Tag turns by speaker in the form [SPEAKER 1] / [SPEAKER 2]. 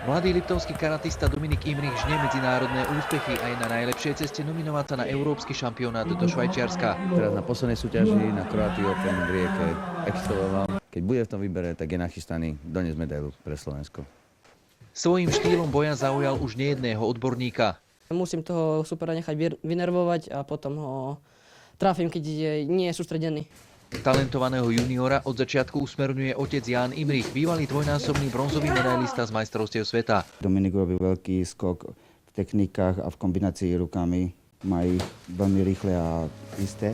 [SPEAKER 1] Mladý liptovský karatista Dominik Imrich žnie medzinárodné úspechy aj na najlepšej ceste nominovať sa na európsky šampionát do Švajčiarska.
[SPEAKER 2] Teraz na poslednej súťaži na Croatia Open v Rieke exceloval. Keď bude v tom výbere, tak je nachystaný doniesť medailu pre Slovensko.
[SPEAKER 1] Svojím štýlom boja zaujal už nejedného odborníka.
[SPEAKER 3] Musím toho supera nechať vynervovať a potom ho trafím, keď nie je sústredený.
[SPEAKER 1] Talentovaného juniora od začiatku usmerňuje otec Ján Imrich, bývalý dvojnásobný bronzový medailista z majstrovstiev sveta.
[SPEAKER 2] Dominik robil veľký skok v technikách a v kombinácii rukami. Má ich veľmi rýchle a isté.